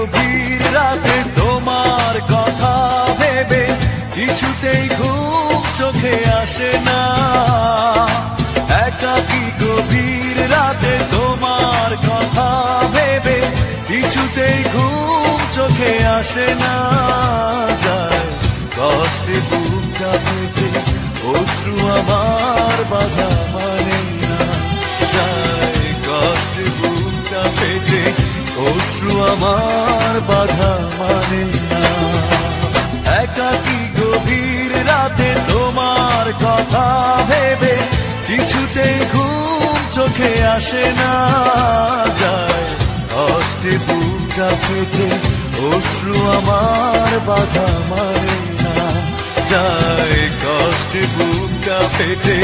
গভীর রাতে তোমার কথা ভেবে কিছুতেই ঘুম চোখে আসে না। একাকী গভীর রাতে তোমার কথা ভেবে কিছুতেই ঘুম চোখে আসে না। যায় কষ্টে বুকটা ফেটে অশ্রু আমার বাধা মানে না। যায় কষ্টে বুকটা ফেটে অশ্রু আমার বাধা মানে না। একাকী গভীর রাতে তোমার কথা ভেবে কিছুতেই ঘুম চোখে আসে না। যায় কষ্টে বুকটা ফেটে অশ্রু আমার বাধা মানে না। যায় কষ্টে বুকটা ফেটে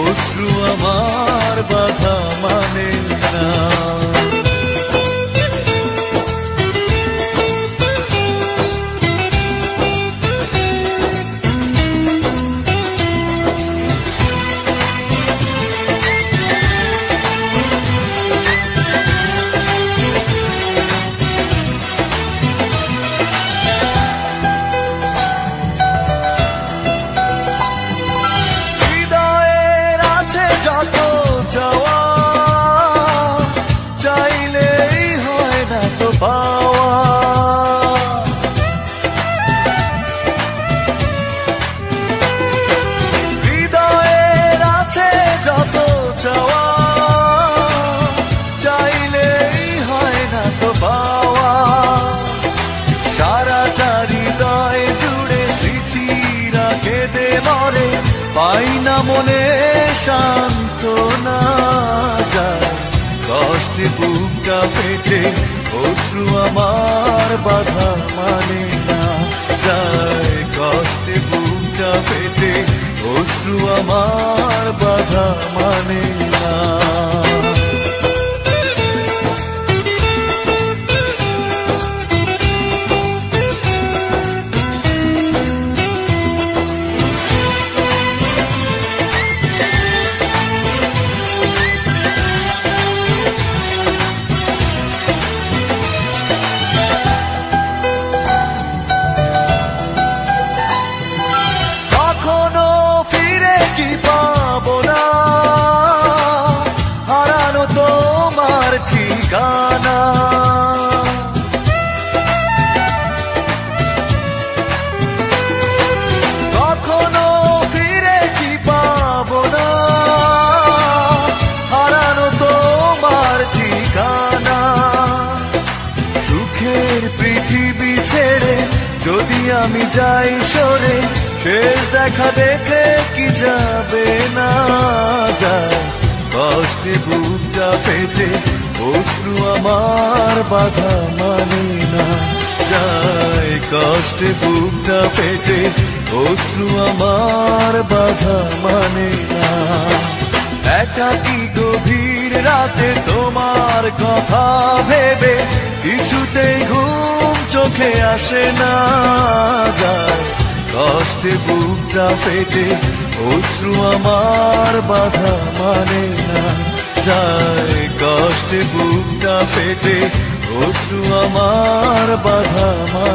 অশ্রু আমার বাধা মানে না। হৃদয়ের আছে যত চাওয়া, চাইলেই হয় না তো পাওয়া। সারাটা হৃদয় জুড়ে স্মৃতিরা কেঁদে মরে, পাই না মনে সান্ত্বনা। যায় কষ্টে বুকটা ফেটে অশ্রু আমার বাধা মানে না। যায় কষ্টে বুকটা ফেটে অশ্রু আমার বাধা মানে না। ঠিকানা কখনো ফিরে কি পাবো না, হারানো তোমার ঠিকানা। সুখের পৃথিবী ছেড়ে যদি আমি যাই সরে, শেষ দেখা দেখে কি যাবে না। যায় কষ্টে বুকটা ফেটে অশ্রু আমার বাধা মানে না। যায় কষ্টে বুকটা ফেটে অশ্রু আমার বাধা মানে না। একাকী গভীর রাতে তোমার কথা ভেবে কিছুতেই ঘুম চোখে আসে না। যায় কষ্টে বুকটা ফেটে অশ্রু আমার বাধা মানে না। যায় কষ্টে বুকটা ফেটে অশ্রু আমার বাধা মানে